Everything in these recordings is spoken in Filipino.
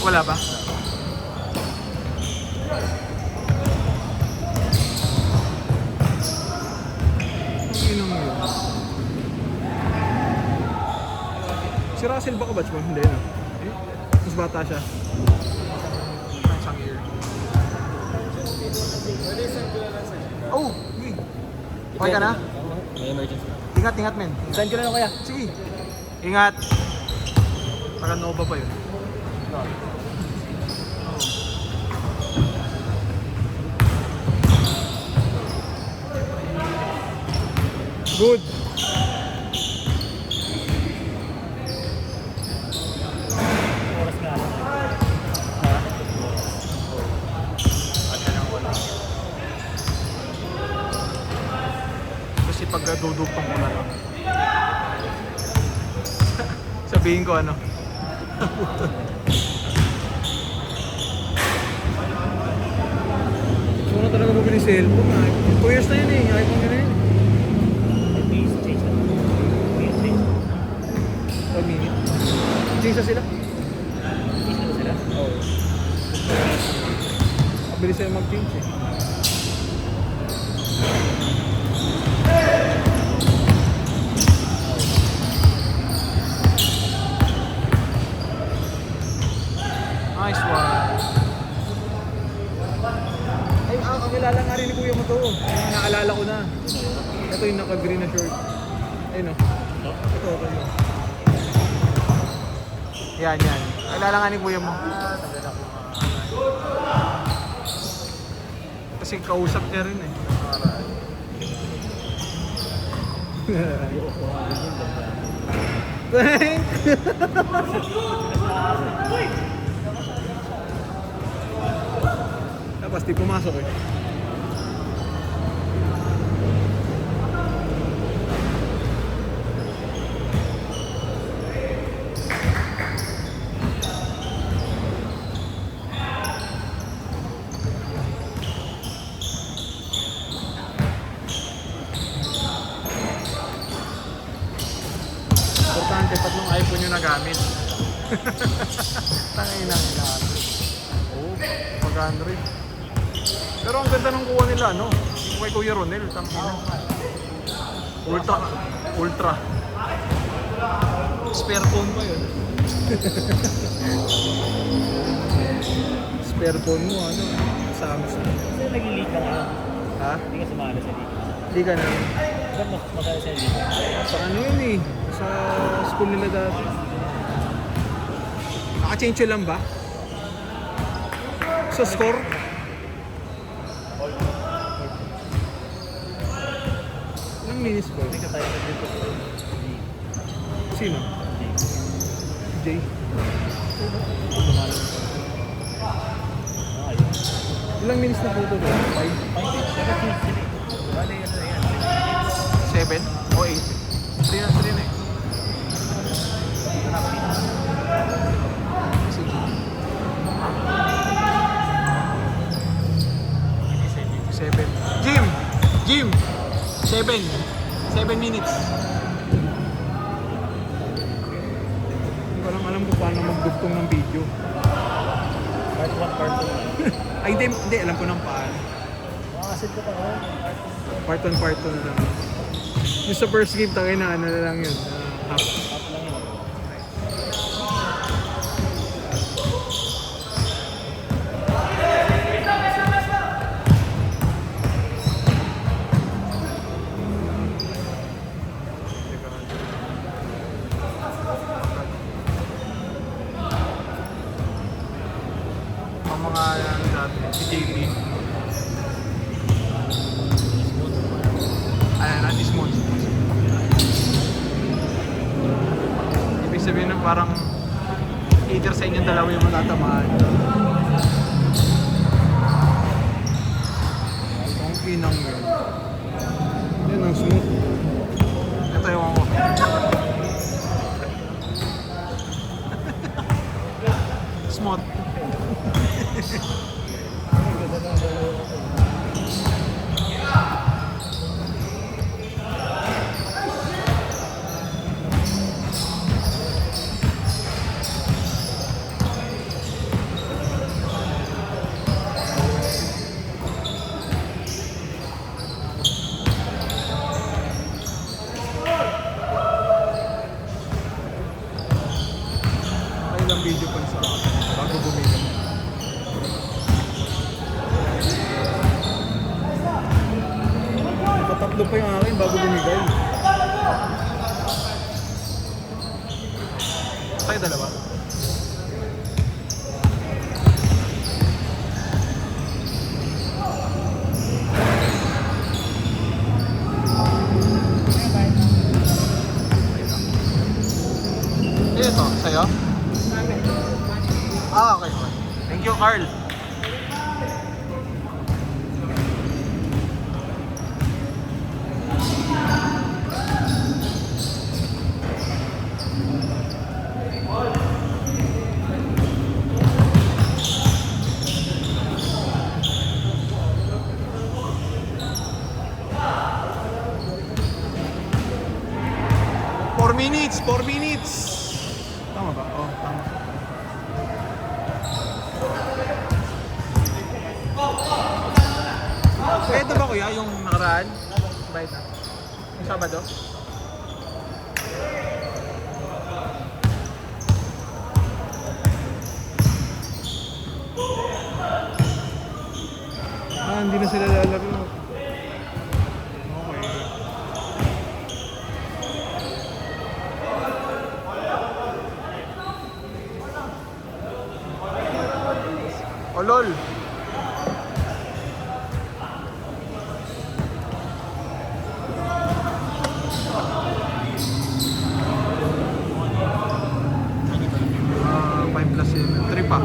Wala pa? Si Russell ba kabatch mo? Hindi, no? Mas bata siya. Isang year. Oh! Okay. Okay ka na? May emergency. Ingat, men. Saan ko na lang kaya? Sige. Ingat. Naka-Nova pa yun. Good. Oras nga lang. Kasi pag dudugtong ko na lang. Sabihin ko ano. Gusto na talaga mabili cellphone. 2 years na yun eh. iPhone ka na yun. Please change na. Please change. Pag-minute. Change na sila. Change na ba sila? Oo. Mabilis sila mag-change eh. Nice one. Ay, ang kilala nga rin ni kuya mo to. Naalala ko na. Ito yung naka-green na short. Ayun o. Ito. Yan. Kilala nga ni kuya mo. Kasi kausap niya rin eh. Tapos di pumasok eh. Importante, tatlong iPhone yung nagamit. Tangay na nila. Oo, pag-Android. Pero ang ganda ng kuha nila, no? Yung kay Kuya Ronel, tangay na. Ultra. Spare phone pa yun. Spare phone mo, ano? Samsung. Kasi nag-leak ka nga. Ha? Hindi ka sumali sa leak. Hindi ka na. Ba't masali sa leak? Sa ano yun eh? Sa school nila dati. Naka-change yun lang ba? Sa score? Ilang minutes ba? Hindi ka tayo nag-dito. Sino? Jay. Ilang minutes na photo doon? 7 o 8? 3 na eh. Sige. 7. Jim! 7 minutes. Hindi ko alam kung paano magdugtong ng video. Part 1, part 2. Ay, hindi. Alam ko ng paano. Makakasit ko pa ako. Part 1 na lang. Yung sa first game, tangay na ano na lang yun. Half. Half lang yun. Ang mga ano dati, si JP. Smooth. Ibig sabihin na parang either sa inyong dalawa yung matatamaan. Ang pinang yun. Yan ang smooth. Ito yung ako. Smooth. Tayo dalawa. Ito, sa'yo? Ah, okay. Thank you, Carl. Four minutes. Tama ba? Oh, tama. Ito ba kuya yung nakaraan? Bayad na. Yung Sabado? Ah, hindi na sila lalaro. Okay. Oh lol. Ah, 5 plus 7. 3 pa.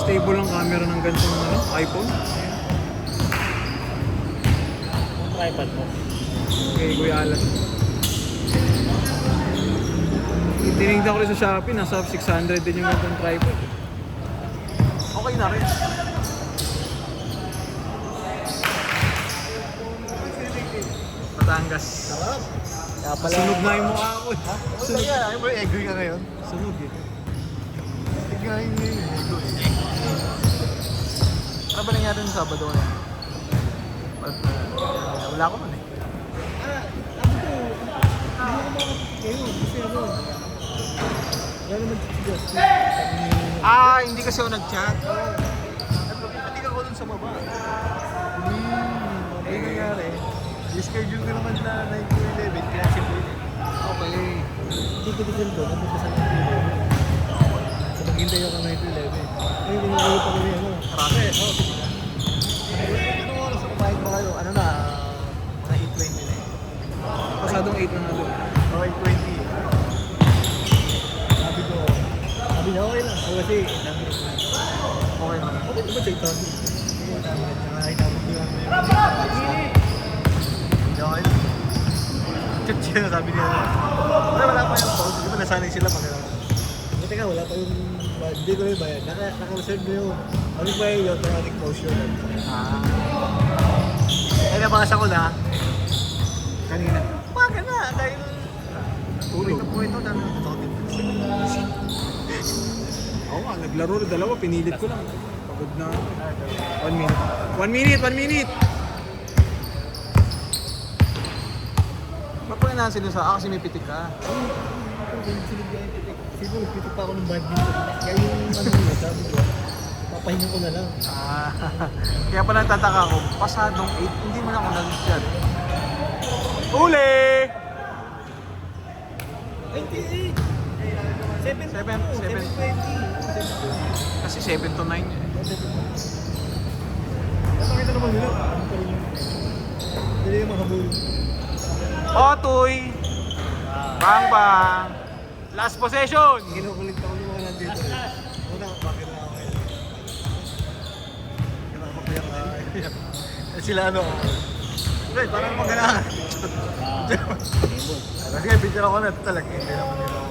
Stable ang camera ng ganitong iPhone. Yung tripod mo. Okay, Kuya Alan. Tinignan ko rin sa Shopee, nasa 600 din yung ganitong tripod. Okay na rin. Batangas. Sarap. Kaya pala. Sunog na yung mukha ko. Ha? Sunog ka. Ay mo, eggoy ka ngayon. Sunog eh. Eggoy ngayon. Eggoy. Ano ba nangyari ng Sabado ngayon? Wala ko man eh. Ngayon, kasi ano. Wala naman sigas. Ah, hindi kasi ako nag-chat. Patik ako dun sa baba. Ano nangyari? I-schedule ko naman na 9 to 11. Kaya simple eh. Okay. Hindi ko din doon. Ano pa sa 9 to 11? So maghintay ako 9 to 11. Ngayon, kumukulo pa kami ano. Marami. Anong oras ako kahit mo kayo? Ano na? Mga 8:20 na eh. Pasadong 8 na nga doon. Oh, 8:20. Sabi niya, okay lang. O kasi, namin ako. Okay naman. Okay, diba sa ito? Oo, tama. Tsaka nakita mo din ako. Okay. Chat siya, sabi niya. Wala pa yung pause. Di ba nasanay sila pag teka, wala pa yung hindi ko rin bayad. Naka-reserve na yung ano ba yung automatic pause yun? Eh, nabasa ko na kanina. Umaga na, dahil uwi na po ito, dami ng notification. Oo nga, naglaro na dalawa, pinilit ko lang. Pagod na. 1 minute. 1 minute, 1 minute! Ba't po inasin sa kasi may pitik ka? Siguro, pitik pa ako ng badminton. Kaya yung ano yun, sabi ko, papahinga ko na lang. Ah, kaya pala tataka ko, pasadong 8, hindi mo na ako nag-chat. Uli! 98! 7, 7:20. Kasi 7 to 9 eh. Nakakita naman nila. Ano pa rin yung... Dali yung makabulo. Otoy! Bang bang! Last possession! Kinukulit ako ng mga nandito. Una, bakit na ako yun? Kinakapayak na. Sila ano? Wait, parang maganahan. Kasi picture ako na ito talaga. Hindi naman nila ako.